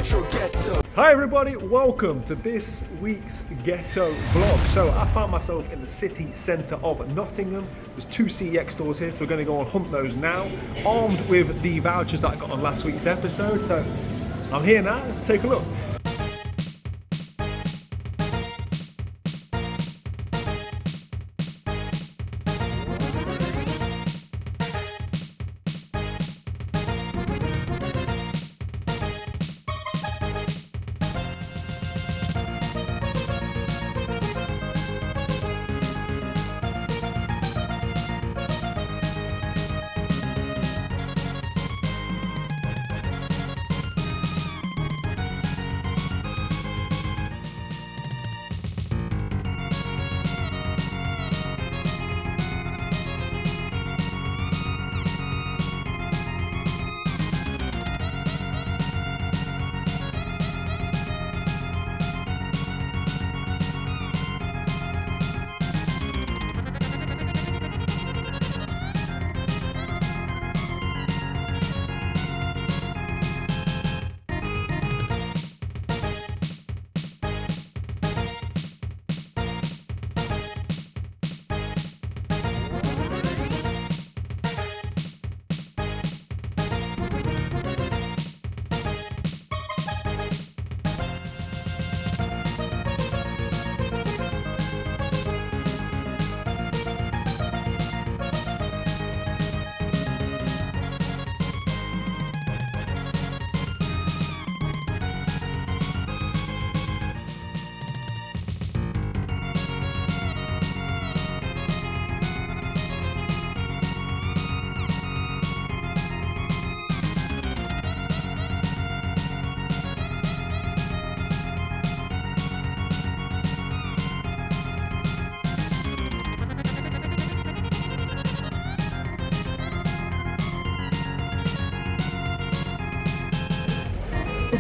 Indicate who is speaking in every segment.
Speaker 1: Hi everybody, welcome to this week's Ghetto vlog. So I found myself in the city centre of Nottingham. There's two CEX stores here, so we're going to go and hunt those now, armed with the vouchers that I got on last week's episode. So I'm here now, let's take a look.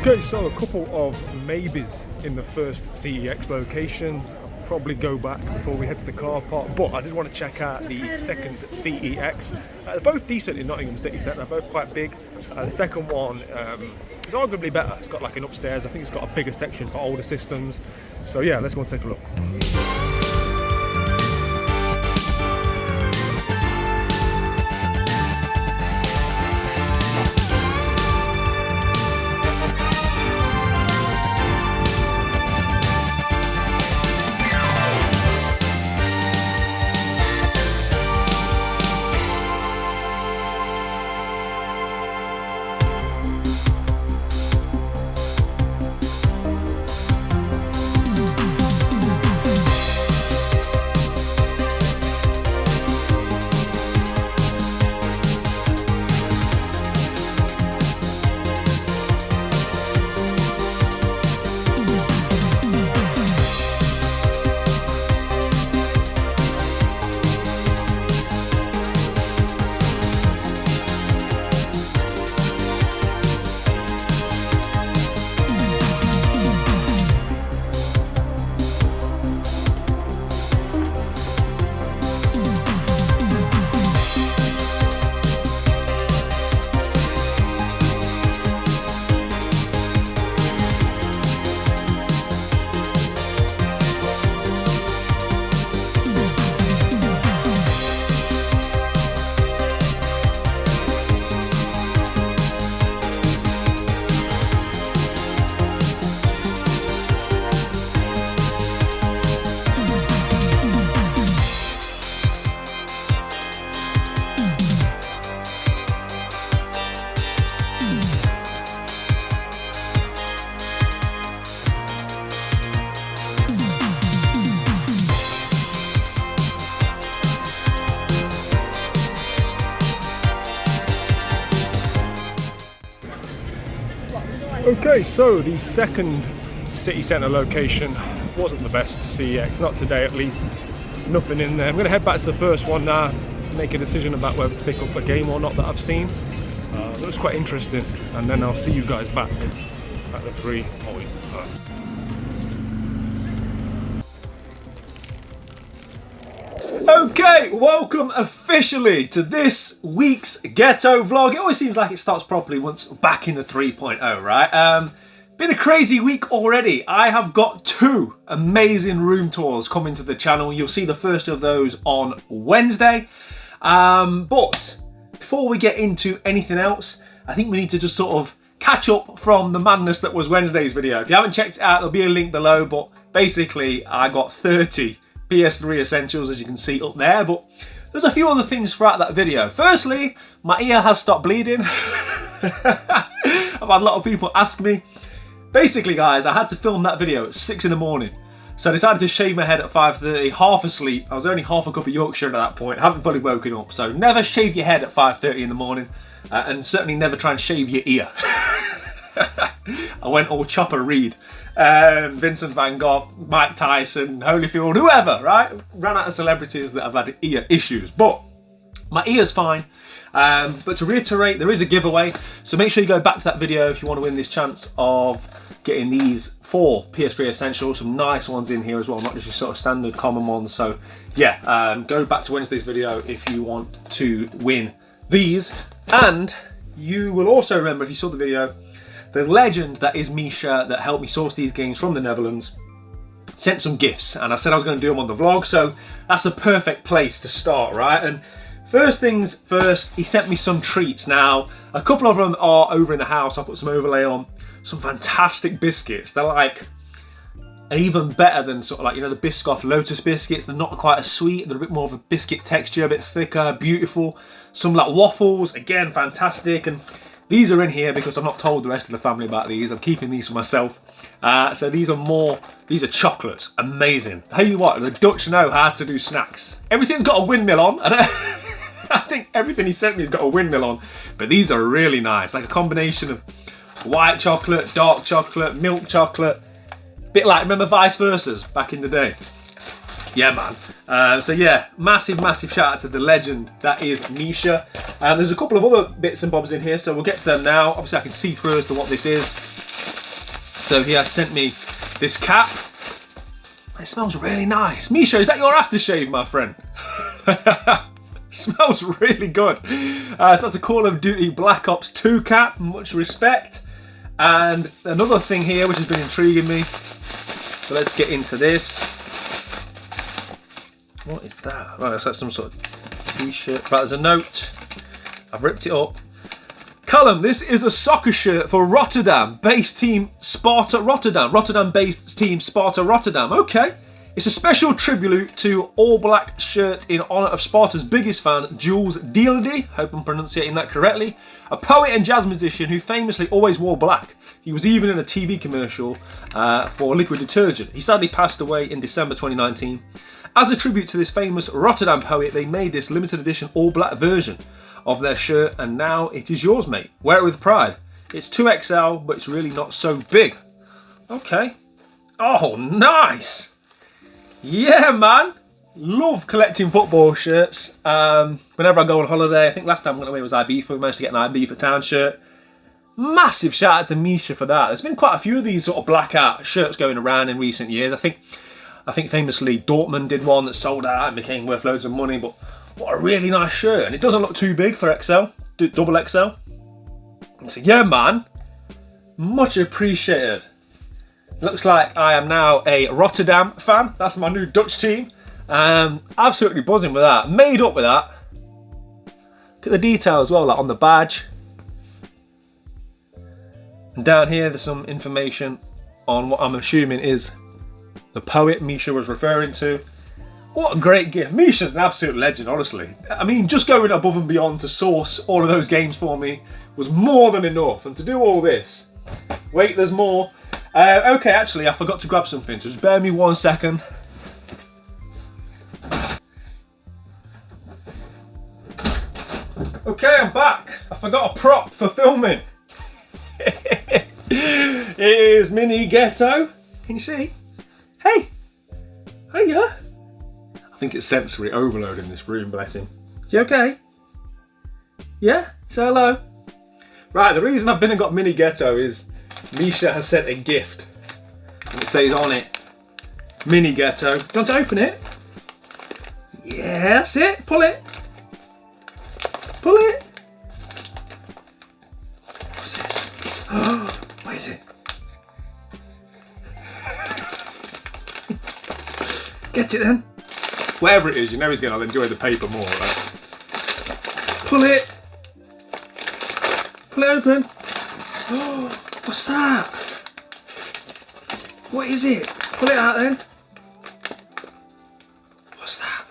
Speaker 1: Okay, so a couple of maybes in the first CEX location. I'll probably go back before we head to the car park, but I did want to check out the second CEX. They're both decent in Nottingham city centre, they're both quite big. The second one is arguably better. It's got like an upstairs, I think it's got a bigger section for older systems. So yeah, let's go and take a look. Okay, so the second city centre location wasn't the best CEX, not today at least. Nothing in there. I'm going to head back to the first one now, make a decision about whether to pick up a game or not that I've seen. It was quite interesting, and then I'll see you guys back at the 3-point. Okay, welcome officially to this week's Ghetto vlog. It always seems like it starts properly once back in the 3.0, right?
Speaker 2: Been a crazy week already. I have got 2 amazing room tours coming to the channel. You'll see the first of those on Wednesday. But before we get into anything else, I think we need to just sort of catch up from the madness that was Wednesday's video. If you haven't checked it out, there'll be a link below. But basically, I got 30 PS3 essentials, as you can see up there. But there's a few other things throughout that video. Firstly, my ear has stopped bleeding. I've had a lot of people ask me. Basically, guys, I had to film that video at 6 in the morning. So I decided to shave my head at 5:30, half asleep. I was only half a cup of Yorkshire at that point. I haven't fully woken up. So never shave your head at 5:30 in the morning. And certainly never try and shave your ear. I went all Chopper Reed. Vincent van Gogh, Mike Tyson, Holyfield, whoever, right? Ran out of celebrities that have had ear issues. But my ear's fine. But to reiterate, there is a giveaway. So make sure you go back to that video if you want to win this chance of getting these 4 PS3 essentials. Some nice ones in here as well, not just your sort of standard common ones. So yeah, go back to Wednesday's video if you want to win these. And you will also remember, if you saw the video, the legend that is Misha that helped me source these games from the Netherlands sent some gifts, and I said I was going to do them on the vlog, so that's the perfect place to start, right? And first things first, he sent me some treats. Now, a couple of them are over in the house. I put some overlay on. Some fantastic biscuits. They're like even better than sort of like, you know, the Biscoff Lotus biscuits. They're not quite as sweet. They're a bit more of a biscuit texture, a bit thicker, beautiful. Some like waffles, again, fantastic. And these are in here because I've not told the rest of the family about these. I'm keeping these for myself. So these are chocolates. Amazing. Tell you what, the Dutch know how to do snacks. Everything's got a windmill on. I think everything he sent me has got a windmill on. But these are really nice. Like a combination of white chocolate, dark chocolate, milk chocolate. Bit like, remember Vice Versa's back in the day? Yeah, man. So yeah, massive shout out to the legend that is Misha. There's a couple of other bits and bobs in here, so we'll get to them now. Obviously, I can see through as to what this is. So he has sent me this cap. It smells really nice. Misha, is that your aftershave, my friend? Smells really good. So that's a Call of Duty Black Ops 2 cap. Much respect. And another thing here which has been intriguing me. So let's get into this. What is that? Right, it's like some sort of t-shirt. Right, there's a note. I've ripped it up. Callum, this is a soccer shirt for Rotterdam-based team Sparta Rotterdam. Rotterdam-based team Sparta Rotterdam. Okay. It's a special tribute to All Black shirt in honour of Sparta's biggest fan, Jules Deeldy. Hope I'm pronouncing that correctly. A poet and jazz musician who famously always wore black. He was even in a TV commercial for liquid detergent. He sadly passed away in December 2019. As a tribute to this famous Rotterdam poet, they made this limited edition all black version of their shirt, and now it is yours, mate. Wear it with pride. It's 2XL, but it's really not so big. Okay. Oh, nice. Yeah, man. Love collecting football shirts. Whenever I go on holiday, I think last time I went away was Ibiza. We managed to get an Ibiza town shirt. Massive shout out to Misha for that. There's been quite a few of these sort of blackout shirts going around in recent years. I think famously Dortmund did one that sold out and became worth loads of money, but what a really nice shirt. And it doesn't look too big for XL, double XL. So yeah, man, much appreciated. Looks like I am now a Rotterdam fan. That's my new Dutch team. Absolutely buzzing with that. Made up with that. Look at the detail as well, like on the badge. And down here, there's some information on what I'm assuming is the poet Misha was referring to. What a great gift. Misha's an absolute legend, honestly. I mean, just going above and beyond to source all of those games for me was more than enough. And to do all this, wait, there's more. Okay, actually, I forgot to grab something. Just bear me 1 second. Okay, I'm back. I forgot a prop for filming. Here's Mini Ghetto. Can you see? Hey. Hiya. I think it's sensory overload in this room, bless him. Is he okay? Yeah? Say hello. Right, the reason I've been and got Mini Ghetto is Misha has sent a gift. And it says on it, Mini Ghetto. Do you want to open it? Yeah, that's it. Pull it. Pull it. What's this? Oh, what is it? Get it then. Whatever it is, you know he's going to enjoy the paper more, right? Pull it. Pull it open. Oh, what's that? What is it? Pull it out then. What's that?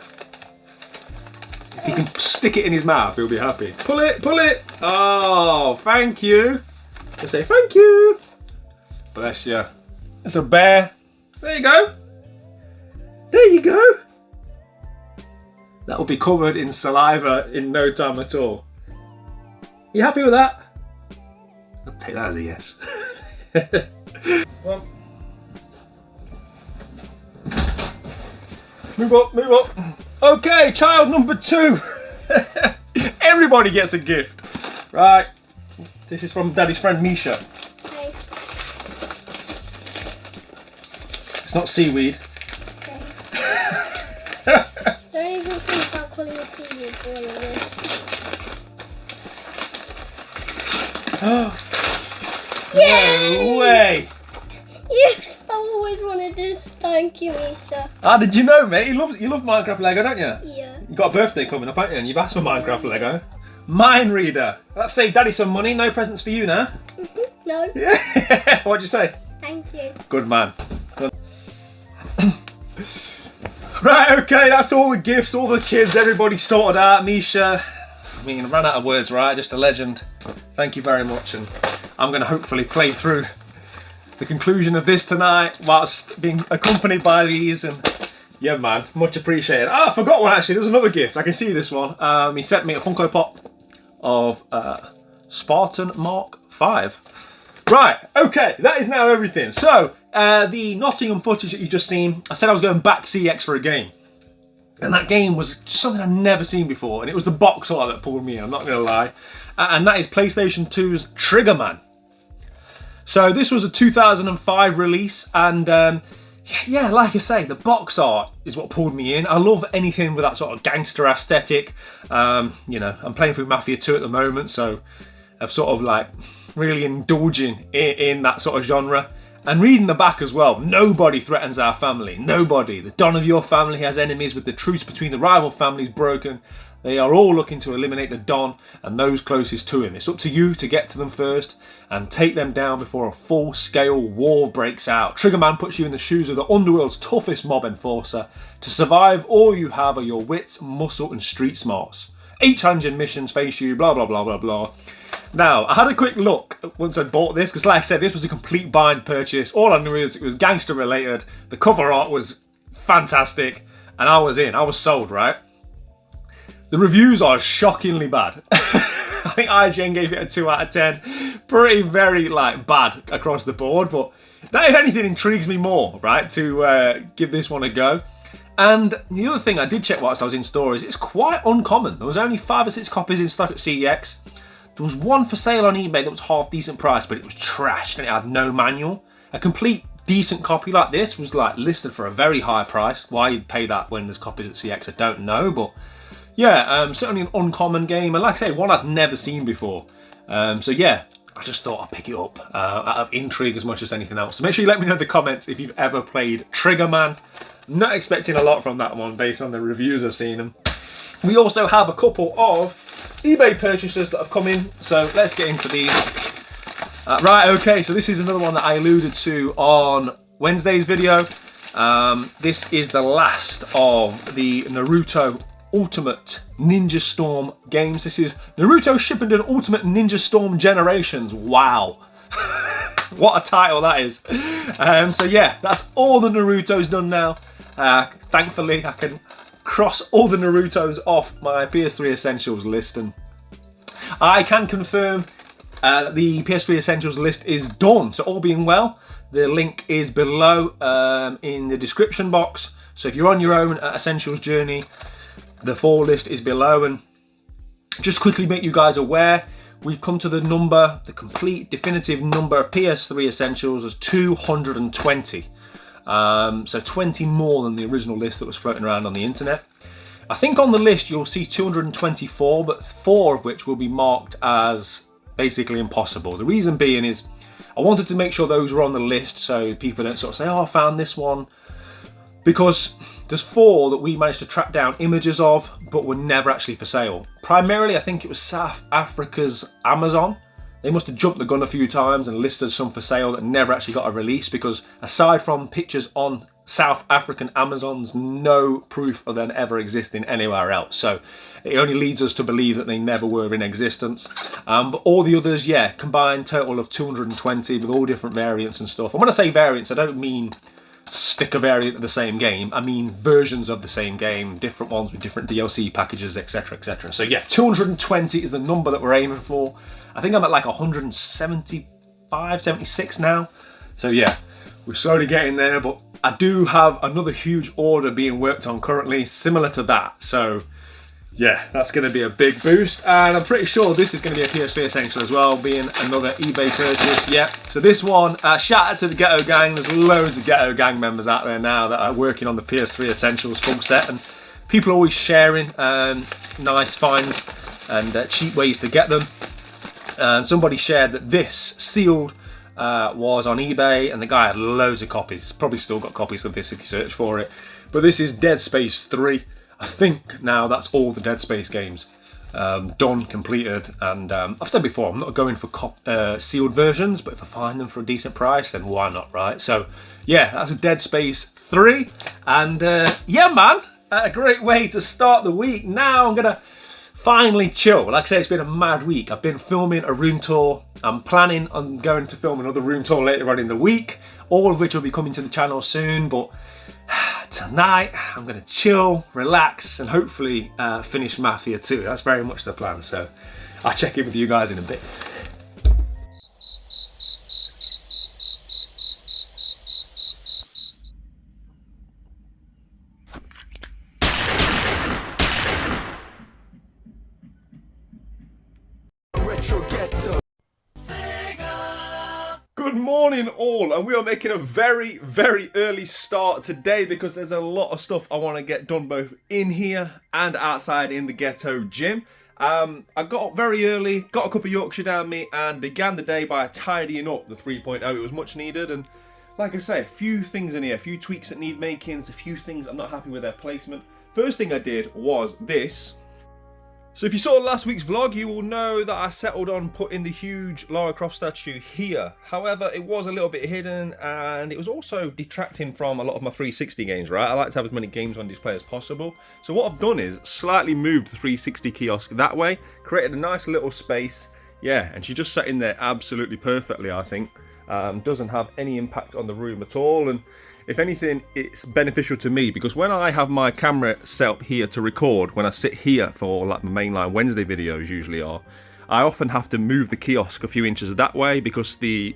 Speaker 2: If he can stick it in his mouth, he'll be happy. Pull it, pull it. Oh, thank you. Just say thank you. Bless you. It's a bear. There you go. There you go. That will be covered in saliva in no time at all. You happy with that? I'll take that as a yes. Well, move up, move up. Okay, child number 2. Everybody gets a gift. Right. This is from Daddy's friend Misha.
Speaker 3: Okay.
Speaker 2: It's not seaweed.
Speaker 3: Okay. Don't even think about calling it seaweed for all of this.
Speaker 2: No way!
Speaker 3: Yes, I always wanted this. Thank you, Misha.
Speaker 2: Ah, did you know, mate? You love Minecraft Lego, don't you?
Speaker 3: Yeah.
Speaker 2: You got a birthday coming up, haven't you? And you've asked for Minecraft Lego. Mind reader. That saved Daddy some money. No presents for you now.
Speaker 3: No.
Speaker 2: Yeah. What'd you say?
Speaker 3: Thank you.
Speaker 2: Good man. Good. Right, okay, that's all the gifts, all the kids, everybody sorted out. Misha, I mean, I ran out of words, right? Just a legend. Thank you very much, and I'm going to hopefully play through the conclusion of this tonight whilst being accompanied by these, and yeah, man, much appreciated. Ah, I forgot one actually. There's another gift. I can see this one. He sent me a Funko Pop of Spartan Mark 5. Right, okay, that is now everything. So, the Nottingham footage that you've just seen, I said I was going back to CEX for a game. And that game was something I'd never seen before, and it was the box art that pulled me in, I'm not going to lie. And that is PlayStation 2's Trigger Man. So this was a 2005 release, and yeah, like I say, the box art is what pulled me in. I love anything with that sort of gangster aesthetic. You know, I'm playing through Mafia 2 at the moment, so I've sort of like really indulging in that sort of genre. And reading the back as well, nobody threatens our family, nobody. The Don of your family has enemies, with the truce between the rival families broken. They are all looking to eliminate the Don and those closest to him. It's up to you to get to them first and take them down before a full-scale war breaks out. Trigger Man puts you in the shoes of the underworld's toughest mob enforcer. To survive, all you have are your wits, muscle and street smarts. 800 missions face you, blah, blah, blah, blah, blah. Now, I had a quick look once I bought this, because like I said, this was a complete blind purchase. All I knew is it was gangster related, the cover art was fantastic, and I was in, I was sold, right? The reviews are shockingly bad. I think IGN gave it a 2 out of 10. Pretty, very, like, bad across the board, but that, if anything, intrigues me more, right, to give this one a go. And the other thing I did check whilst I was in store is it's quite uncommon. There was only 5 or 6 copies in stock at CEX. There was one for sale on eBay that was half decent price, but it was trashed and it had no manual. A complete decent copy like this was like listed for a very high price. Why you'd pay that when there's copies at CEX, I don't know, but yeah, certainly an uncommon game, and like I say, one I'd never seen before. So yeah, I just thought I'd pick it up out of intrigue as much as anything else. So make sure you let me know in the comments if you've ever played Trigger Man. Not expecting a lot from that one based on the reviews I've seen them. We also have a couple of eBay purchases that have come in, so let's get into these. Right, okay, so this is another one that I alluded to on Wednesday's video. This is the last of the Naruto Ultimate Ninja Storm games. This is Naruto Shippuden Ultimate Ninja Storm Generations. Wow. What a title that is. So yeah, that's all the Naruto's done now. Thankfully, I can cross all the Naruto's off my PS3 Essentials list, and I can confirm the PS3 Essentials list is done. So all being well, the link is below in the description box. So if you're on your own Essentials journey, the full list is below. And just quickly make you guys aware, we've come to the number, the complete definitive number of PS3 Essentials as 220. So 20 more than the original list that was floating around on the internet. I think on the list you'll see 224, but 4 of which will be marked as basically impossible. The reason being is I wanted to make sure those were on the list so people don't sort of say, oh, I found this one because there's 4 that we managed to track down images of, but were never actually for sale. Primarily, I think it was South Africa's Amazon. They must have jumped the gun a few times and listed some for sale that never actually got a release, because aside from pictures on South African Amazons, no proof of them ever existing anywhere else. So it only leads us to believe that they never were in existence. But all the others, yeah, combined total of 220 with all different variants and stuff. And when I say variants, I don't mean sticker variant of the same game. I mean versions of the same game, different ones with different DLC packages, etc, etc. So yeah, 220 is the number that we're aiming for. I think I'm at like 175, 76 now. So yeah, we're slowly getting there, but I do have another huge order being worked on currently, similar to that. So yeah, that's going to be a big boost, and I'm pretty sure this is going to be a PS3 Essential as well, being another eBay purchase. Yeah, so this one, shout out to the Ghetto gang. There's loads of Ghetto gang members out there now that are working on the PS3 Essentials full set, and people are always sharing nice finds and cheap ways to get them. And somebody shared that this sealed was on eBay, and the guy had loads of copies. He's probably still got copies of this if you search for it. But this is Dead Space 3. I think now that's all the Dead Space games done, completed, and I've said before, I'm not going for sealed versions, but if I find them for a decent price, then why not, right? So yeah, that's a Dead Space 3, and yeah man, a great way to start the week. Now I'm gonna finally chill. Like I say, it's been a mad week. I've been filming a room tour. I'm planning on going to film another room tour later on in the week, all of which will be coming to the channel soon, but tonight I'm going to chill, relax, and hopefully finish Mafia 2. That's very much the plan, so I'll check in with you guys in a bit. Good morning all, and we are making a very, very early start today because there's a lot of stuff I want to get done both in here and outside in the Ghetto gym. I got up very early, got a cup of Yorkshire down me, and began the day by tidying up the 3.0. It was much needed, and like I say, a few things in here, a few tweaks that need makings, a few things I'm not happy with their placement. First thing I did was this. So if you saw last week's vlog, you will know that I settled on putting the huge Lara Croft statue here. However, it was a little bit hidden, and it was also detracting from a lot of my 360 games, right? I like to have as many games on display as possible. So what I've done is slightly moved the 360 kiosk that way, created a nice little space. Yeah, and she just sat in there absolutely perfectly, I think. Doesn't have any impact on the room at all, and if anything, it's beneficial to me because when I have my camera set up here to record, when I sit here for like my mainline Wednesday videos usually are, I often have to move the kiosk a few inches that way because the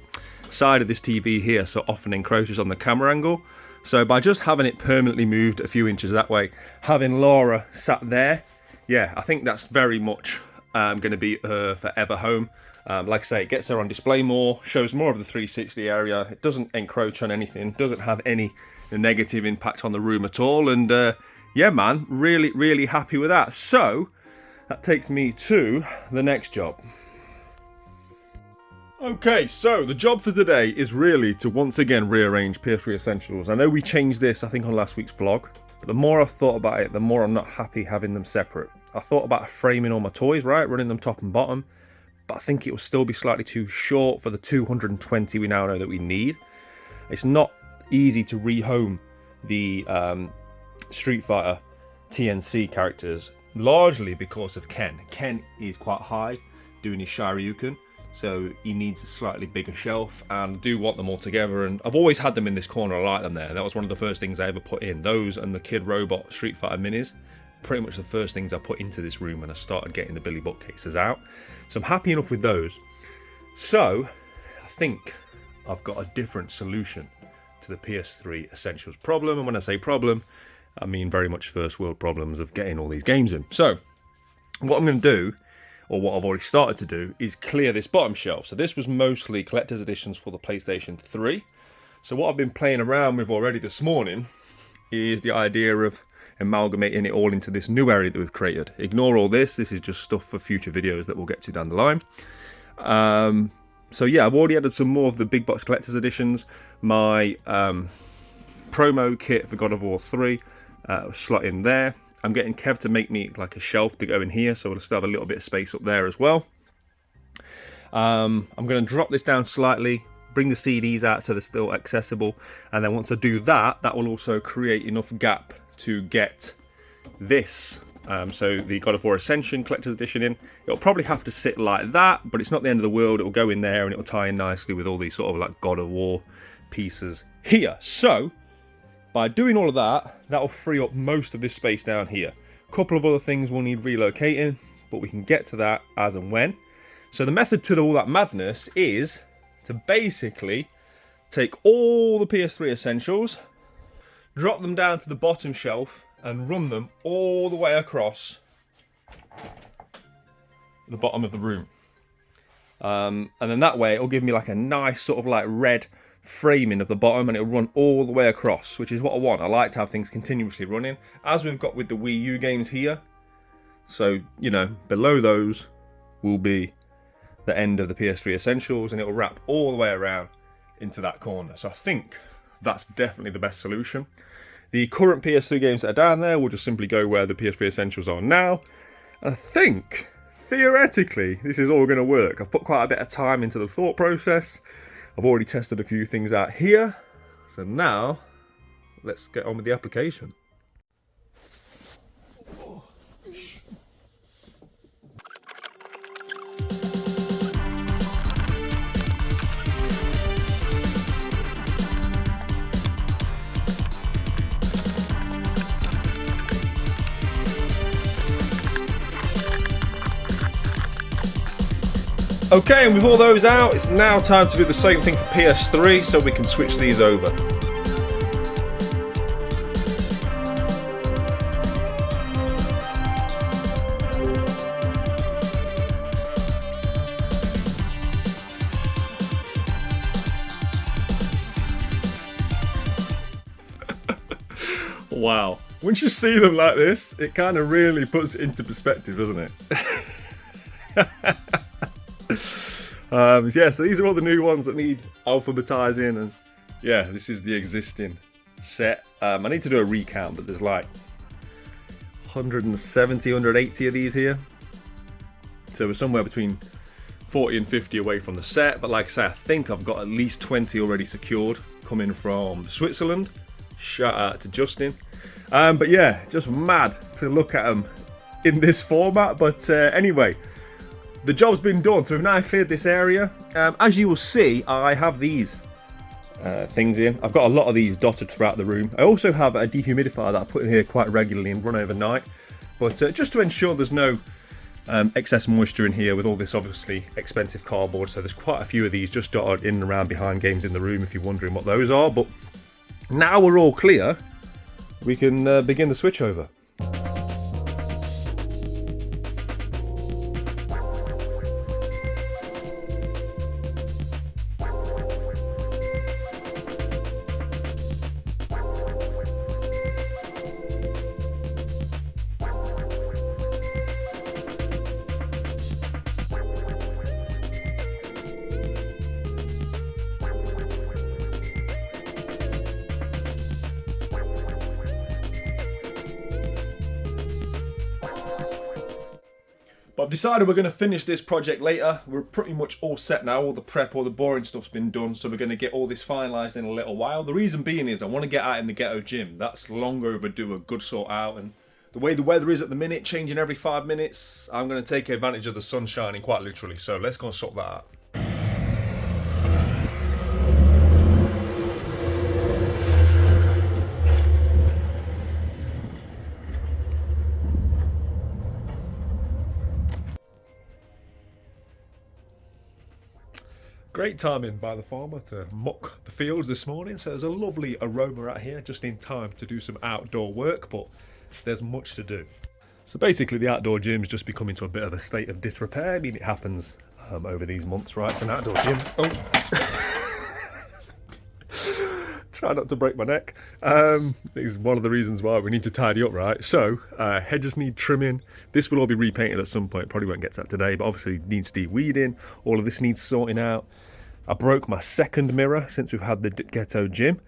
Speaker 2: side of this TV here so often encroaches on the camera angle. So by just having it permanently moved a few inches that way, having Laura sat there, yeah, I think that's very much going to be her forever home. Like I say, it gets her on display more, shows more of the 360 area, it doesn't encroach on anything, doesn't have any negative impact on the room at all, and yeah man, really, really happy with that. So, that takes me to the next job. Okay, so the job for today is really to once again rearrange PS3 Essentials. I know we changed this, I think, on last week's vlog, but the more I've thought about it, the more I'm not happy having them separate. I thought about framing all my toys, right, running them top and bottom, but I think it will still be slightly too short for the 220 we now know that we need. It's not easy to rehome the Street Fighter TNC characters, largely because of Ken. Ken is quite high doing his Shoryuken, so he needs a slightly bigger shelf, and I do want them all together, and I've always had them in this corner. I like them there. That was one of the first things I ever put in. Those and the Kid Robot Street Fighter minis, pretty much the first things I put into this room when I started getting the Billy bookcases out. So I'm happy enough with those. So I think I've got a different solution to the PS3 Essentials problem. And when I say problem, I mean very much first world problems of getting all these games in. So what I'm going to do, or what I've already started to do, is clear this bottom shelf. So this was mostly collector's editions for the PlayStation 3. So what I've been playing around with already this morning is the idea of amalgamating it all into this new area that we've created. Ignore all this is just stuff for future videos that we'll get to down the line. So yeah, I've already added some more of the big box collector's editions. My
Speaker 1: promo kit for God of War 3, slot in there. I'm getting Kev to make me like a shelf to go in here, so we'll still have a little bit of space up there as well. I'm going to drop this down slightly, bring the CDs out so they're still accessible, and then once I do that, that will also create enough gap to get this, so the God of War Ascension Collector's Edition in. It'll probably have to sit like that, but it's not the end of the world. It'll go in there and it'll tie in nicely with all these sort of like God of War pieces here. So by doing all of that, that'll free up most of this space down here. A couple of other things will need relocating, but we can get to that as and when. So the method to all that madness is to basically take all the PS3 essentials, drop them down to the bottom shelf, and run them all the way across the bottom of the room. And then that way it'll give me like a nice sort of like red framing of the bottom, and it'll run all the way across, which is what I want. I like to have things continuously running, as we've got with the Wii U games here. So, you know, below those will be the end of the PS3 essentials, and it'll wrap all the way around into that corner. So I think that's definitely the best solution. The current PS3 games that are down there will just simply go where the PS3 essentials are now. And I think, theoretically, this is all going to work. I've put quite a bit of time into the thought process. I've already tested a few things out here. So now, let's get on with the application. Okay, and with all those out, it's now time to do the same thing for PS3, so we can switch these over. Wow. Once you see them like this, it kind of really puts it into perspective, doesn't it? Yeah, so these are all the new ones that need alphabetizing, and yeah, this is the existing set. I need to do a recount, but there's like 170, 180 of these here. So we're somewhere between 40 and 50 away from the set, but like I say, I think I've got at least 20 already secured coming from Switzerland. Shout out to Justin. But yeah, just mad to look at them in this format, but anyway, the job's been done, so we've now cleared this area. As you will see, I have these things in. I've got a lot of these dotted throughout the room. I also have a dehumidifier that I put in here quite regularly and run overnight. But just to ensure there's no excess moisture in here with all this obviously expensive cardboard. So there's quite a few of these just dotted in and around behind games in the room if you're wondering what those are. But now we're all clear, we can begin the switchover. But I've decided we're going to finish this project later. We're pretty much all set now. All the prep, all the boring stuff's been done. So we're going to get all this finalised in a little while. The reason being is I want to get out in the Ghetto gym. That's long overdue, a good sort out. And the way the weather is at the minute, changing every 5 minutes, I'm going to take advantage of the sun shining quite literally. So let's go and sort that out. Great timing by the farmer to muck the fields this morning, so there's a lovely aroma out here just in time to do some outdoor work, but there's much to do. So basically the outdoor gym's just becoming to a bit of a state of disrepair. I mean, it happens over these months, right? It's an outdoor gym. Try not to break my neck. This is one of the reasons why we need to tidy up, right? So, hedges need trimming. This will all be repainted at some point. Probably won't get to that today, but obviously needs de-weeding. All of this needs sorting out. I broke my second mirror since we've had the Ghetto gym.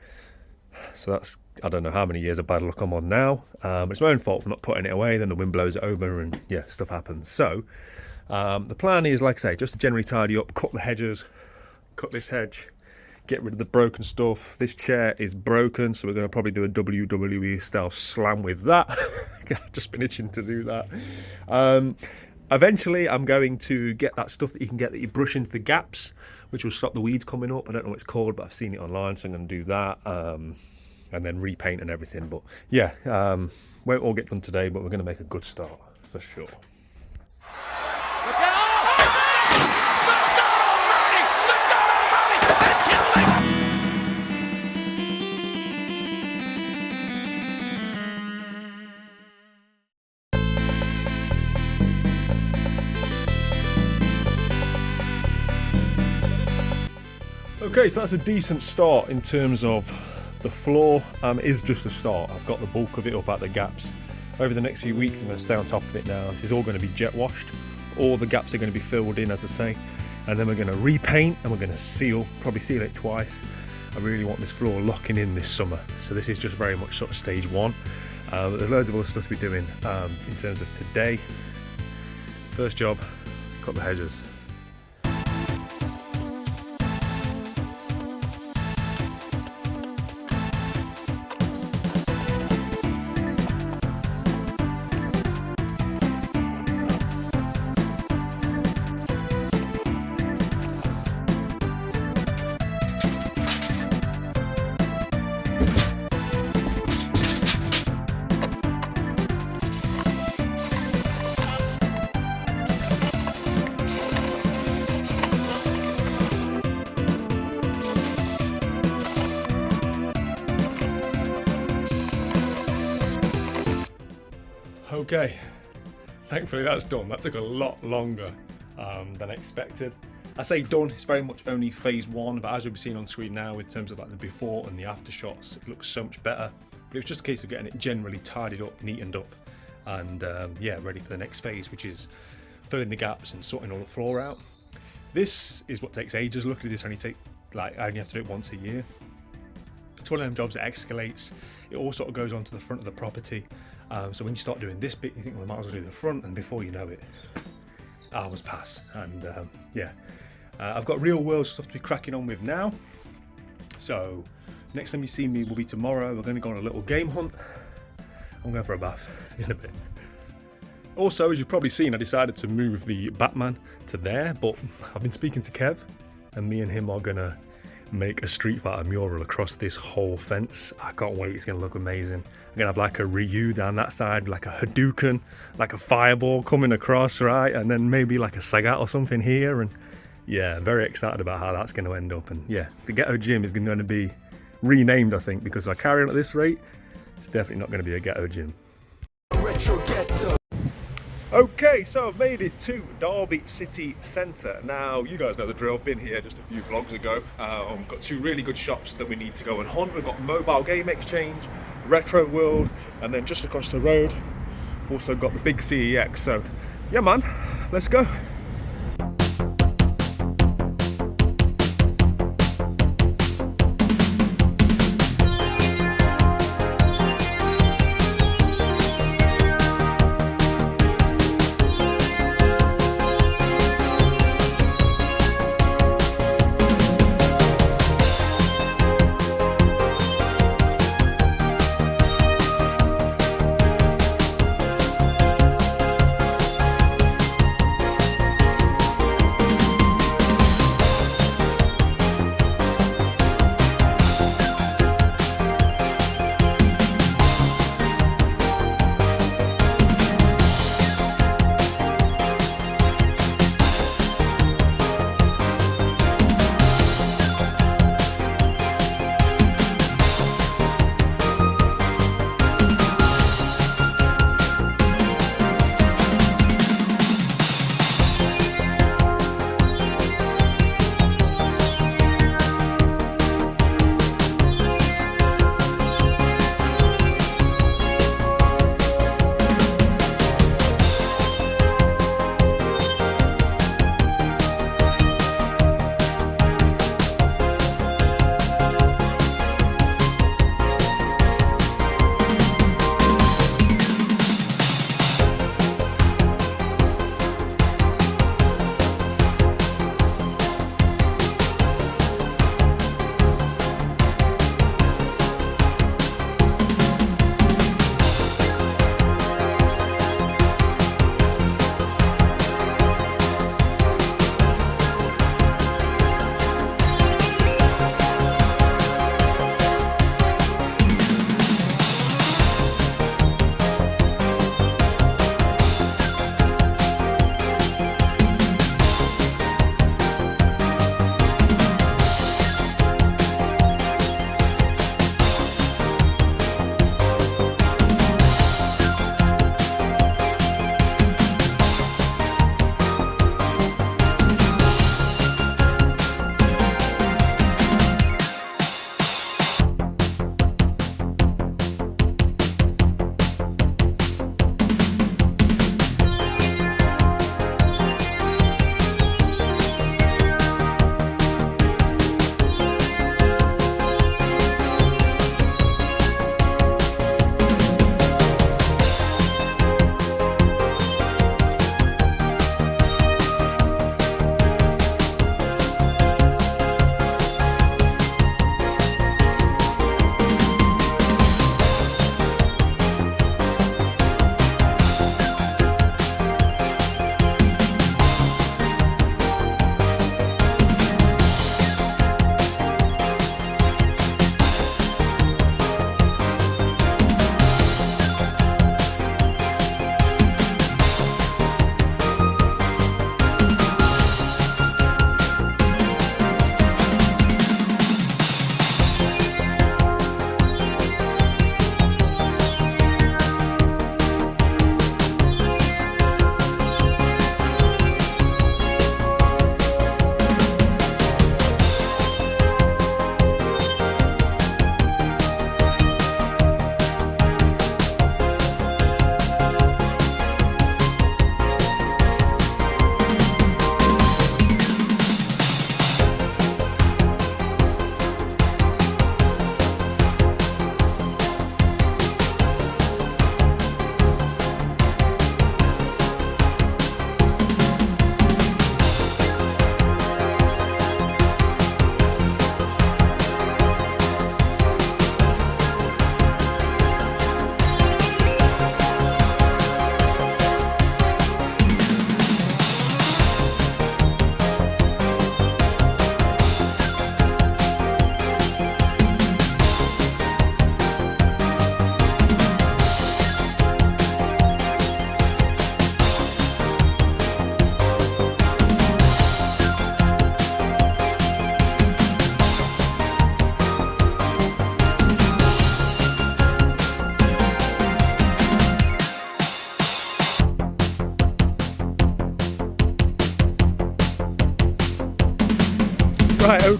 Speaker 1: So that's, I don't know how many years of bad luck I'm on now. It's my own fault for not putting it away. Then the wind blows it over and yeah, stuff happens. So the plan is, like I say, just to generally tidy up, cut the hedges, cut this hedge, get rid of the broken stuff. This chair is broken, so we're going to probably do a WWE style slam with that. I've just been itching to do that. Eventually I'm going to get that stuff that you can get that you brush into the gaps, which will stop the weeds coming up. I don't know what it's called, but I've seen it online, so I'm going to do that, and then repaint and everything. But yeah, won't all get done today, but we're going to make a good start for sure. Okay, so that's a decent start in terms of the floor. It is just a start. I've got the bulk of it up at the gaps. Over the next few weeks I'm going to stay on top of it now. This is all going to be jet washed. All the gaps are going to be filled in, as I say, and then we're going to repaint and we're going to seal, probably seal it twice. I really want this floor locking in this summer, so this is just very much sort of stage one. But there's loads of other stuff to be doing in terms of today. First job, cut the hedges. Okay, thankfully that's done. That took a lot longer than expected. I say done, it's very much only phase one, but as you'll be seeing on screen now, in terms of like the before and the after shots, it looks so much better. But it was just a case of getting it generally tidied up, neatened up, and yeah, ready for the next phase, which is filling the gaps and sorting all the floor out. This is what takes ages. Luckily this only I only have to do it once a year. It's one of them jobs that escalates. It all sort of goes onto the front of the property. So when you start doing this bit, you think, well, I might as well do the front, and before you know it, hours pass. And yeah, I've got real world stuff to be cracking on with now. So next time you see me will be tomorrow. We're going to go on a little game hunt. I'm going for a bath in a bit. Also, as you've probably seen, I decided to move the Batman to there, but I've been speaking to Kev, and me and him are going to make a Street Fighter mural across this whole fence. I can't wait, it's going to look amazing. I'm going to have like a Ryu down that side, like a Hadouken, like a fireball coming across, right? And then maybe like a Sagat or something here. And yeah, very excited about how that's going to end up. And yeah, the Ghetto gym is going to be renamed, I think, because if I carry on at this rate, it's definitely not going to be a Ghetto gym. Retro Ghetto. Okay, so I've made it to Derby City Centre. Now, you guys know the drill, I've been here just a few vlogs ago. We've got two really good shops that we need to go and hunt. We've got Mobile Game Exchange, Retro World, and then just across the road, we've also got the big CEX. So, yeah man, let's go.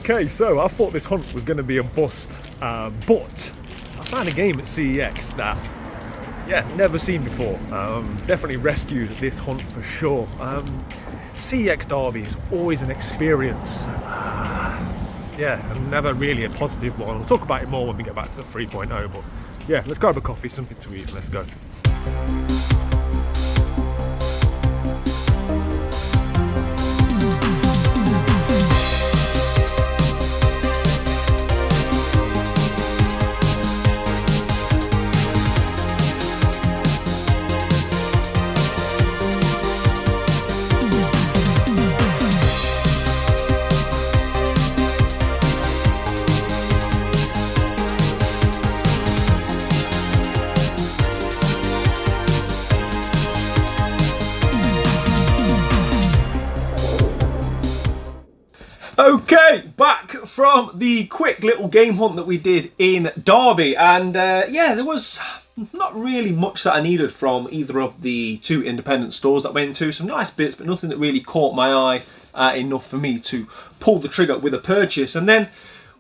Speaker 1: Okay, so I thought this hunt was going to be a bust, but I found a game at CEX that, yeah, never seen before. Definitely rescued this hunt for sure. CEX Derby is always an experience. Yeah, and never really a positive one. We'll talk about it more when we get back to the 3.0, but yeah, let's grab a coffee, something to eat, let's go.
Speaker 2: Okay, back from the quick little game hunt that we did in Derby, and yeah, there was not really much that I needed from either of the two independent stores that I went to. Some nice bits, but nothing that really caught my eye enough for me to pull the trigger with a purchase. And then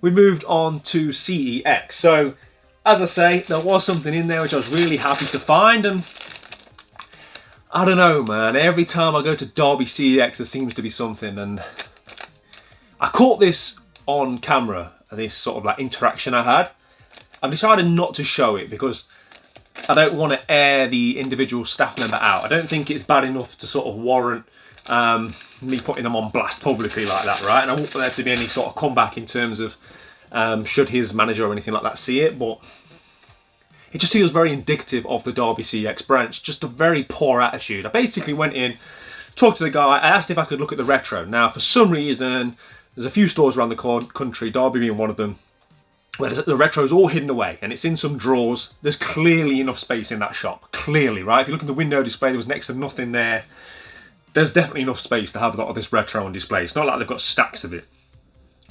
Speaker 2: we moved on to CEX. So, as I say, there was something in there which I was really happy to find, and I don't know, man, every time I go to Derby CEX there seems to be something, and I caught this on camera, this sort of like interaction I had. I've decided not to show it because I don't want to air the individual staff member out. I don't think it's bad enough to sort of warrant me putting them on blast publicly like that, right? And I want there to be any sort of comeback in terms of should his manager or anything like that see it, but it just feels very indicative of the Derby CEX branch. Just a very poor attitude. I basically went in, talked to the guy, I asked if I could look at the retro. Now, for some reason, there's a few stores around the country, Derby being one of them, where the retro's all hidden away and it's in some drawers. There's clearly enough space in that shop, clearly, right? If you look at the window display, there was next to nothing there. There's definitely enough space to have a lot of this retro on display. It's not like they've got stacks of it.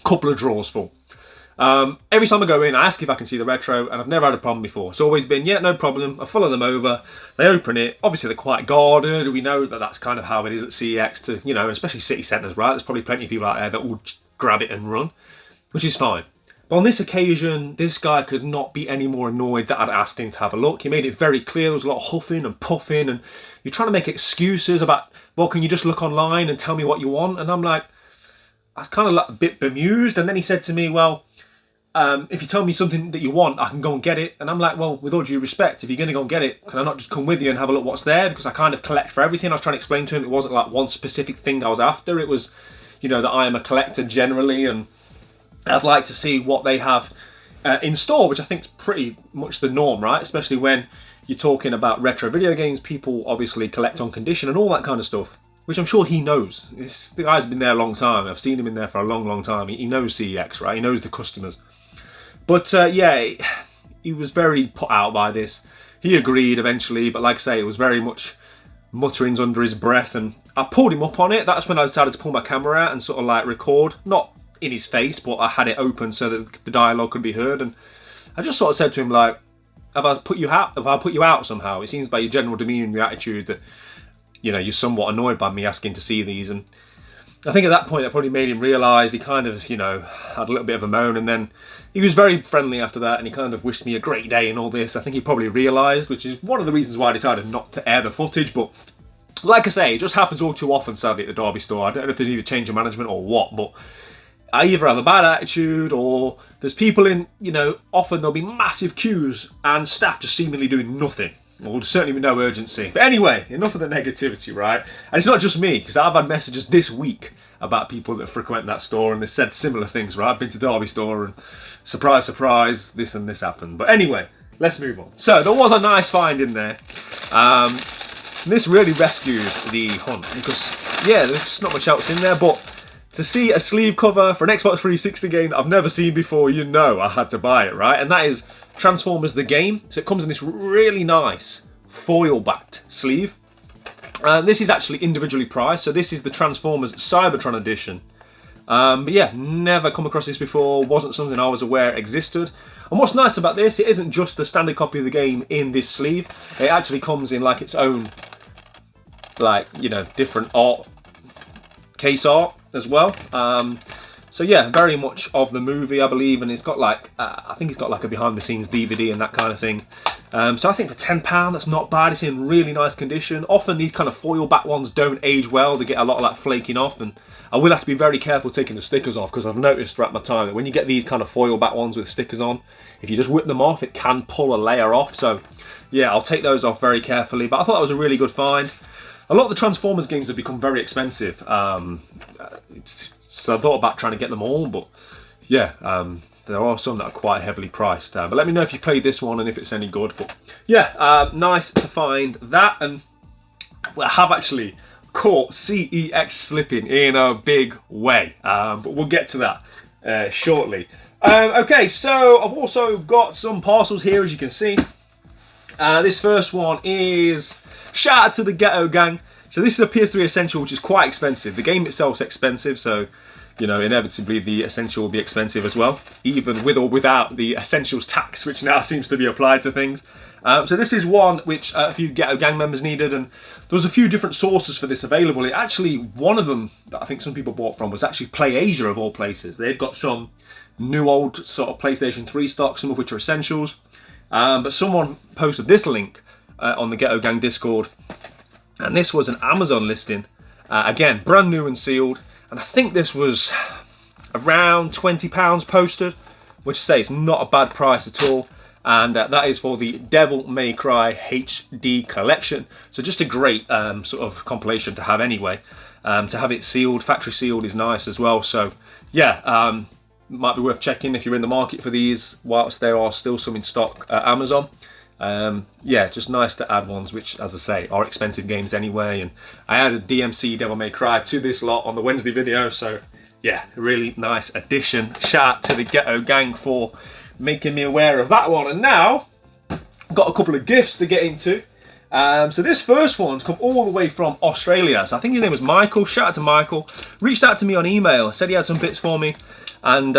Speaker 2: Couple of drawers full. Every time I go in, I ask if I can see the retro, and I've never had a problem before. It's always been, yeah, no problem. I follow them over, they open it. Obviously, they're quite guarded. We know that that's kind of how it is at CEX, to, you know, especially city centres, right? There's probably plenty of people out there that will grab it and run, which is fine. But on this occasion, this guy could not be any more annoyed that I'd asked him to have a look. He made it very clear there was a lot of huffing and puffing, and you're trying to make excuses about, well, can you just look online and tell me what you want? And I'm like, I was kind of like a bit bemused. And then he said to me, well, if you tell me something that you want, I can go and get it. And I'm like, well, with all due respect, if you're going to go and get it, can I not just come with you and have a look what's there? Because I kind of collect for everything. I was trying to explain to him it wasn't like one specific thing I was after. It was, you know, that I am a collector generally, and I'd like to see what they have in store, which I think is pretty much the norm, right? Especially when you're talking about retro video games. People obviously collect on condition and all that kind of stuff, which I'm sure he knows. The guy's been there a long time. I've seen him in there for a long, long time. He knows CEX, right? He knows the customers. But yeah, he was very put out by this. He agreed eventually, but like I say, it was very much mutterings under his breath, and I pulled him up on it. That's when I decided to pull my camera out and sort of like record, not in his face, but I had it open so that the dialogue could be heard. And I just sort of said to him, like, have I put you out somehow? It seems by your general demeanour and your attitude that, you know, you're somewhat annoyed by me asking to see these. And I think at that point that probably made him realise. He kind of, you know, had a little bit of a moan, and then he was very friendly after that, and he kind of wished me a great day and all this. I think he probably realised, which is one of the reasons why I decided not to air the footage. But like I say, it just happens all too often, sadly, at the Derby store. I don't know if they need a change of management or what, but I either have a bad attitude, or there's people in, you know, often there'll be massive queues and staff just seemingly doing nothing. Well, there's certainly no urgency. But anyway, enough of the negativity, right? And it's not just me, because I've had messages this week about people that frequent that store, and they said similar things, right? I've been to the Derby store, and surprise, surprise, this and this happened. But anyway, let's move on. So there was a nice find in there. This really rescued the hunt, because, yeah, there's just not much else in there, but to see a sleeve cover for an Xbox 360 game that I've never seen before, you know I had to buy it, right? And that is Transformers the Game. So it comes in this really nice foil-backed sleeve. This is actually individually priced, so this is the Transformers Cybertron edition. But yeah, never come across this before, wasn't something I was aware existed. And what's nice about this, it isn't just the standard copy of the game in this sleeve. It actually comes in like its own, like, you know, different art, case art as well. So yeah, very much of the movie, I believe, and it's got like, I think it's got like a behind the scenes DVD and that kind of thing. So I think for £10, that's not bad. It's in really nice condition. Often these kind of foil back ones don't age well. They get a lot of like flaking off, and I will have to be very careful taking the stickers off, because I've noticed throughout my time that when you get these kind of foil back ones with stickers on, if you just whip them off, it can pull a layer off. So yeah, I'll take those off very carefully. But I thought that was a really good find. A lot of the Transformers games have become very expensive. So I thought about trying to get them all, but yeah, there are some that are quite heavily priced. But let me know if you've played this one and if it's any good. But yeah, nice to find that. And I have actually caught CEX Slippin in a big way. But we'll get to that shortly. Okay, so I've also got some parcels here, as you can see. This first one is shout out to the Ghetto gang. So this is a PS3 Essential, which is quite expensive. The game itself is expensive, so you know, inevitably the Essential will be expensive as well, even with or without the Essentials tax, which now seems to be applied to things. So this is one which a few Ghetto gang members needed, and there was a few different sources for this available. It actually, one of them that I think some people bought from was actually Play Asia, of all places. They've got some new old sort of PlayStation 3 stock, some of which are Essentials. But someone posted this link on the Ghetto gang Discord, and this was an Amazon listing. Again, brand new and sealed. And I think this was around £20 posted, which I say is not a bad price at all. And that is for the Devil May Cry HD collection. So just a great sort of compilation to have anyway. To have it sealed, factory sealed, is nice as well. So yeah, might be worth checking if you're in the market for these, whilst there are still some in stock at Amazon. Yeah, just nice to add ones which, as I say, are expensive games anyway. And I added DMC Devil May Cry to this lot on the Wednesday video, so yeah, really nice addition. Shout out to the Ghetto gang for making me aware of that one. And now I've got a couple of gifts to get into. So this first one's come all the way from Australia. So I think his name was Michael. Shout out to Michael. Reached out to me on email, said he had some bits for me, and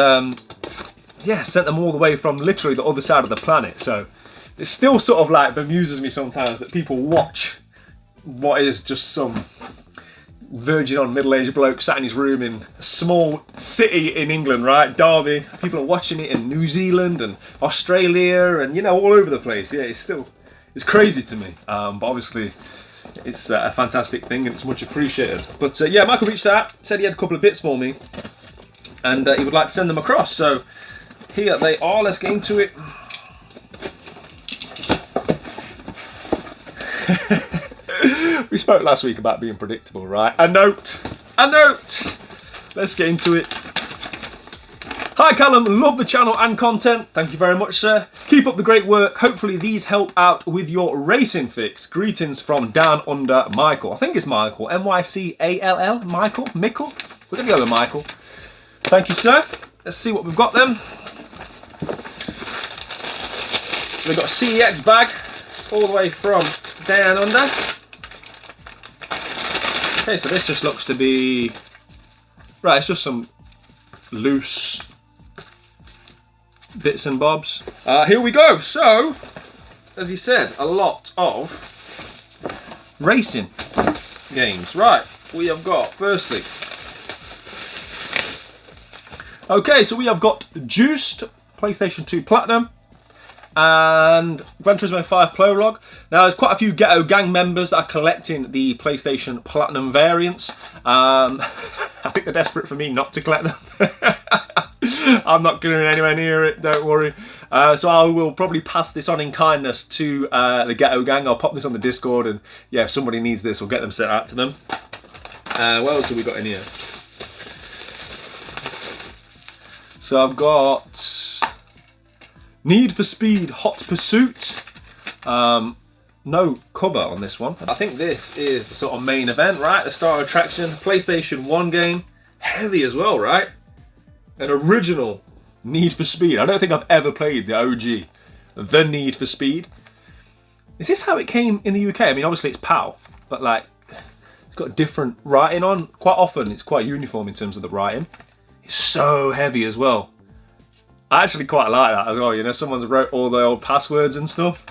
Speaker 2: yeah, sent them all the way from literally the other side of the planet. So it still sort of like bemuses me sometimes that people watch what is just some virgin on middle-aged bloke sat in his room in a small city in England, right? Derby. People are watching it in New Zealand and Australia and, you know, all over the place. Yeah, it's crazy to me. But obviously it's a fantastic thing and it's much appreciated. But yeah, Michael reached out, said he had a couple of bits for me and he would like to send them across. So here they are. Let's get into it. We spoke last week about being predictable, right? A note. Let's get into it. Hi Callum, love the channel and content. Thank you very much, sir. Keep up the great work. Hopefully these help out with your racing fix. Greetings from Down Under Michael. I think it's Michael. M-Y-C-A-L-L. Michael? Michael? We're going to go with Michael. Thank you, sir. Let's see what we've got then. We've got a CEX bag all the way from Down Under. Okay, so this just looks to be... Right, it's just some loose bits and bobs. Here we go. So, as he said, a lot of racing games. Right, we have got, firstly... Okay, so we have got Juiced, PlayStation 2 Platinum, and Gran Turismo 5 Prologue. Now, there's quite a few Ghetto gang members that are collecting the PlayStation Platinum variants. I think they're desperate for me not to collect them. I'm not going anywhere near it, don't worry. So I will probably pass this on in kindness to the Ghetto gang. I'll pop this on the Discord, and yeah, if somebody needs this, we'll get them sent out to them. What else have we got in here? So I've got Need for Speed Hot Pursuit. No cover on this one. I think this is the sort of main event, right? The star attraction. PlayStation 1 game. Heavy as well, right? An original Need for Speed. I don't think I've ever played the OG, The Need for Speed. Is this how it came in the UK? I mean, obviously it's PAL, but like, it's got different writing on. Quite often it's quite uniform in terms of the writing. It's so heavy as well. I actually quite like that as well, you know, someone's wrote all the old passwords and stuff.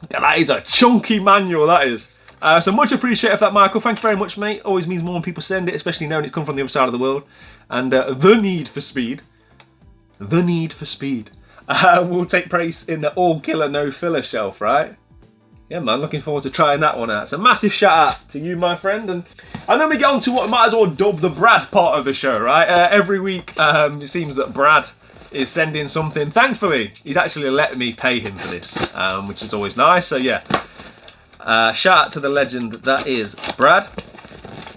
Speaker 2: Yeah, that is a chunky manual, that is. So much appreciated for that, Michael. Thank you very much, mate. Always means more when people send it, especially knowing it's come from the other side of the world. And the need for speed. The need for speed. Will take place in the all killer no filler shelf, right? Yeah, man, looking forward to trying that one out. So massive shout out to you, my friend. And then we get on to what we might as well dub the Brad part of the show, right? Every week it seems that Brad is sending something. Thankfully, he's actually let me pay him for this, which is always nice. So yeah, shout out to the legend that is Brad.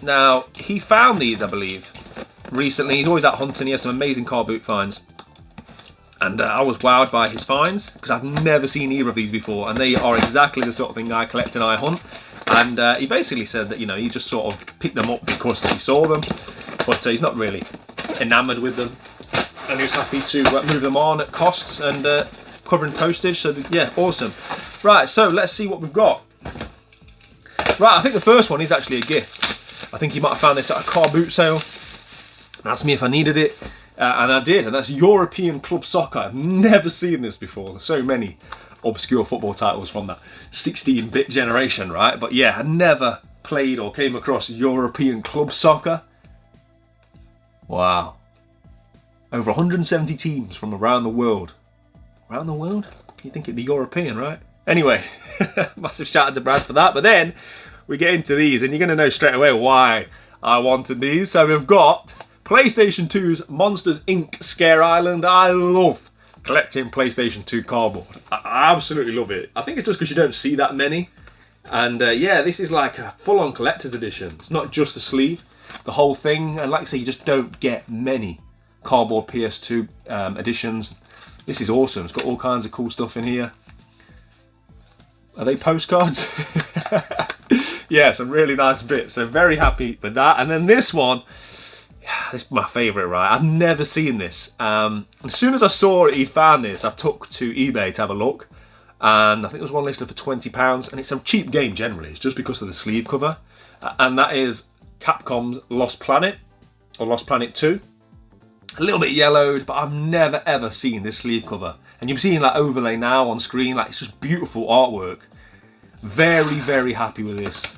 Speaker 2: Now, he found these, I believe, recently. He's always out hunting. He has some amazing car boot finds. And I was wowed by his finds because I've never seen either of these before, and they are exactly the sort of thing I collect and I hunt. And he basically said that, you know, he just sort of picked them up because he saw them, but he's not really enamoured with them, and he was happy to move them on at costs and covering postage. So yeah, awesome. Right, so let's see what we've got. Right, I think the first one is actually a gift. I think he might have found this at a car boot sale and asked me if I needed it. And I did, and that's European Club Soccer. I've never seen this before. There's so many obscure football titles from that 16-bit generation, right? But yeah, I never played or came across European Club Soccer. Wow. Over 170 teams from around the world. Around the world? You'd think it'd be European, right? Anyway, massive shout out to Brad for that. But then we get into these, and you're going to know straight away why I wanted these. So we've got PlayStation 2's Monsters Inc. Scare Island. I love collecting PlayStation 2 cardboard. I absolutely love it. I think it's just because you don't see that many. And yeah, this is like a full-on collector's edition. It's not just the sleeve, the whole thing. And like I say, you just don't get many cardboard PS2 editions. This is awesome. It's got all kinds of cool stuff in here. Are they postcards? Yeah, some really nice bits. So very happy with that. And then this one, this is my favourite, right? I've never seen this. As soon as I saw it, he'd found this, I took to eBay to have a look. And I think there was one listed for £20. And it's a cheap game generally. It's just because of the sleeve cover. And that is Capcom's Lost Planet, or Lost Planet 2. A little bit yellowed, but I've never ever seen this sleeve cover. And you're seeing like overlay now on screen. Like, it's just beautiful artwork. Very, very happy with this.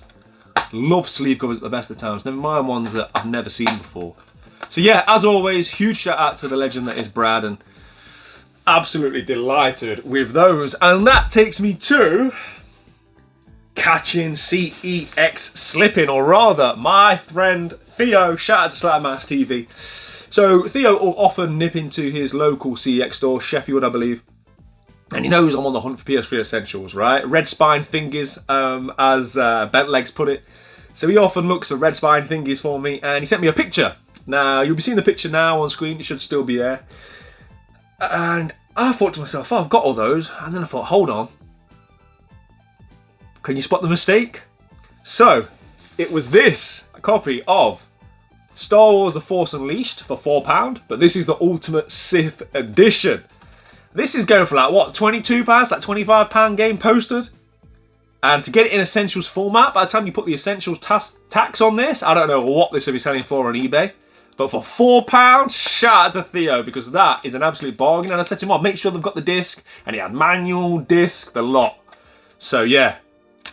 Speaker 2: Love sleeve covers at the best of times. Never mind ones that I've never seen before. So yeah, as always, huge shout out to the legend that is Brad, and absolutely delighted with those. And that takes me to catching CEX Slippin, or rather, my friend Theo. Shout out to Slapmass TV. So Theo will often nip into his local CEX store, Sheffield, I believe. And he knows I'm on the hunt for PS3 essentials, right? Red spine thingies, as Bent Legs put it. So he often looks for red spine thingies for me, and he sent me a picture. Now, you'll be seeing the picture now on screen. It should still be there. And I thought to myself, oh, I've got all those. And then I thought, hold on. Can you spot the mistake? So, it was this, a copy of Star Wars The Force Unleashed for £4, but this is the Ultimate Sith Edition. This is going for like, what, £22? Like £25 game posted? And to get it in Essentials format, by the time you put the Essentials tax on this, I don't know what this will be selling for on eBay. But for £4, shout out to Theo, because that is an absolute bargain. And I said to him, oh, make sure they've got the disc. And he had manual, disc, the lot. So yeah,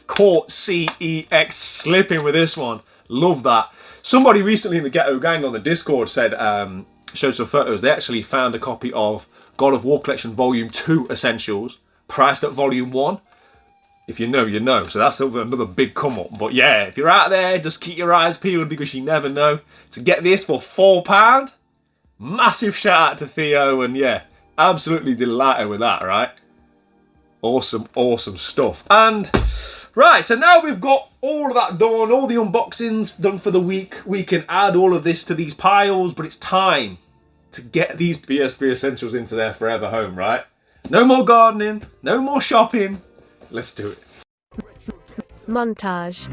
Speaker 2: caught CEX Slippin with this one. Love that. Somebody recently in the Ghetto gang on the Discord said, showed some photos. They actually found a copy of God of War Collection Volume 2 Essentials, priced at Volume 1. If you know, you know. So that's another big come up. But yeah, if you're out there, just keep your eyes peeled, because you never know. To get this for £4, massive shout out to Theo. And yeah, absolutely delighted with that, right? Awesome, awesome stuff. And right, so now we've got all of that done, all the unboxings done for the week. We can add all of this to these piles, but it's time to get these PS3 essentials into their forever home, right? No more gardening, no more shopping. Let's do it.
Speaker 4: Montage.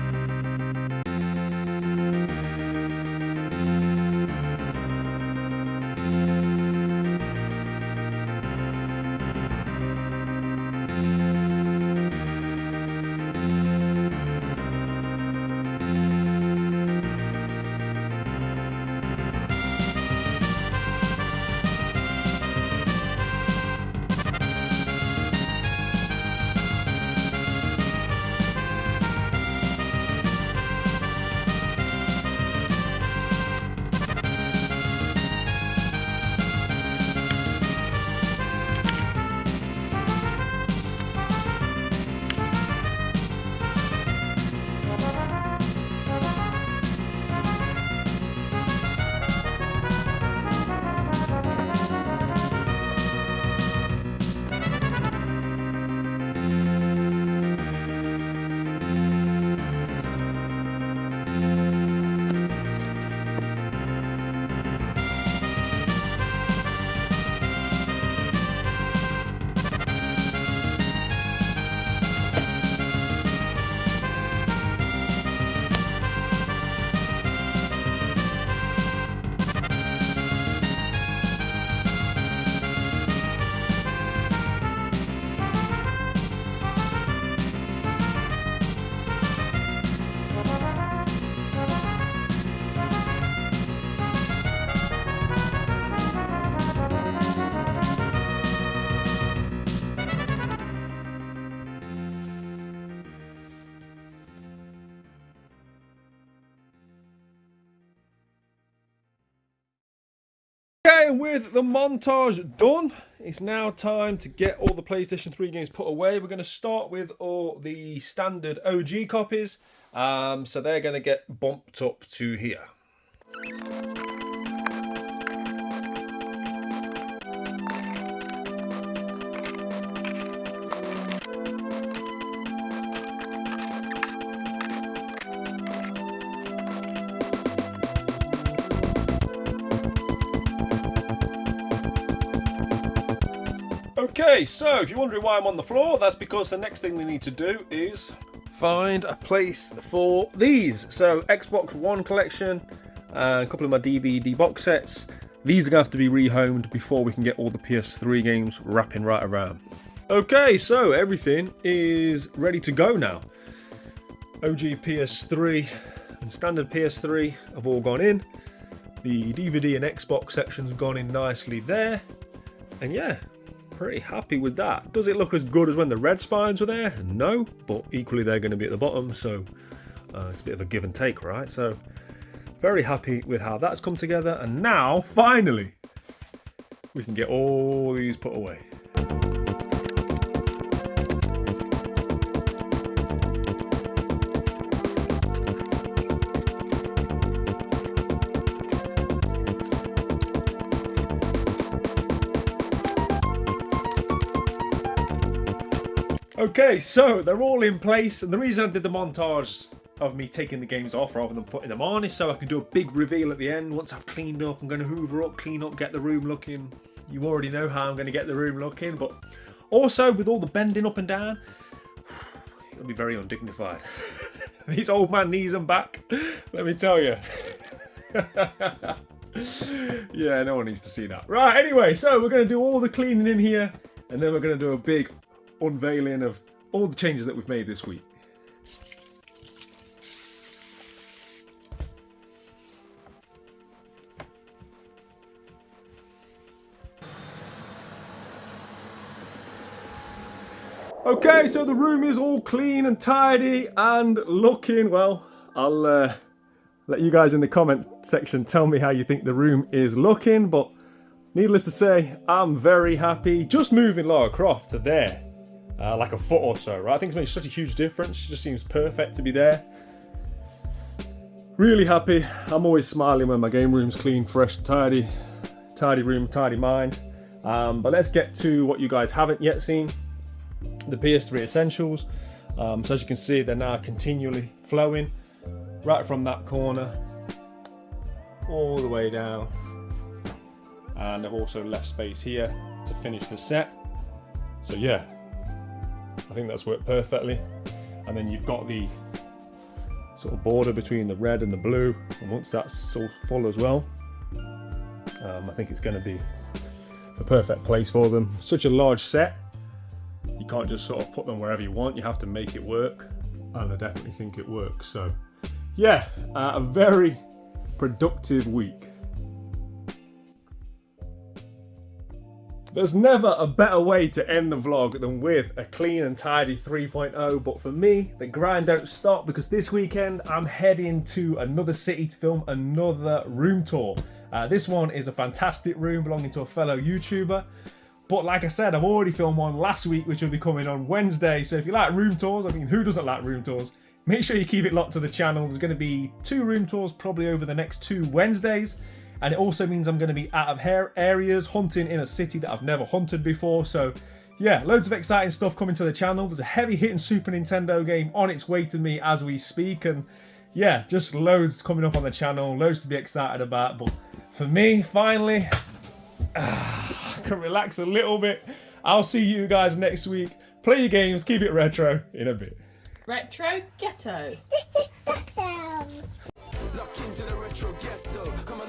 Speaker 1: Okay, and with the montage done, it's now time to get all the PlayStation 3 games put away. We're going to start with all the standard OG copies. So they're going to get bumped up to here. Okay, so if you're wondering why I'm on the floor, that's because the next thing we need to do is find a place for these. So Xbox One collection, a couple of my DVD box sets. These are going to have to be rehomed before we can get all the PS3 games wrapping right around. Okay, so everything is ready to go now. OG PS3 and standard PS3 have all gone in. The DVD and Xbox sections have gone in nicely there. And yeah, pretty happy with that. Does it look as good as when the red spines were there? No, but equally they're going to be at the bottom, so it's a bit of a give and take, right? So very happy with how that's come together, and now finally we can get all these put away. Okay, so they're all in place, and the reason I did the montage of me taking the games off rather than putting them on is so I can do a big reveal at the end. Once I've cleaned up, I'm going to hoover up, clean up, get the room looking. You already know how I'm going to get the room looking, but also with all the bending up and down, it'll be very undignified. These old man knees and back, let me tell you. Yeah, no one needs to see that. Right, anyway, so we're going to do all the cleaning in here, and then we're going to do a big unveiling of all the changes that we've made this week. Okay, so the room is all clean and tidy and looking, well, I'll let you guys in the comment section tell me how you think the room is looking, but needless to say, I'm very happy. Just moving Lara Croft to there, like a foot or so, right? I think it's made such a huge difference. She just seems perfect to be there. Really happy. I'm always smiling when my game room's clean, fresh, tidy. Tidy room, tidy mind. But let's get to what you guys haven't yet seen. The PS3 Essentials. So as you can see, they're now continually flowing right from that corner all the way down. And I've also left space here to finish the set. So yeah, I think that's worked perfectly. And then you've got the sort of border between the red and the blue, and once that's all full as well, I think it's going to be the perfect place for them. Such a large set, you can't just sort of put them wherever you want, you have to make it work, and I definitely think it works. So yeah, a very productive week. There's never a better way to end the vlog than with a clean and tidy 3.0, but for me, the grind don't stop, because this weekend I'm heading to another city to film another room tour. This one is a fantastic room belonging to a fellow YouTuber, but like I said, I've already filmed one last week which will be coming on Wednesday, so if you like room tours, I mean, who doesn't like room tours? Make sure you keep it locked to the channel. There's going to be 2 room tours probably over the next 2 Wednesdays. And it also means I'm going to be out of areas, hunting in a city that I've never hunted before. So yeah, loads of exciting stuff coming to the channel. There's a heavy hitting Super Nintendo game on its way to me as we speak. And yeah, just loads coming up on the channel, loads to be excited about. But for me, finally, I can relax a little bit. I'll see you guys next week. Play your games, keep it retro in a bit.
Speaker 4: Retro Ghetto.
Speaker 5: Lock into the retro ghetto. Come on,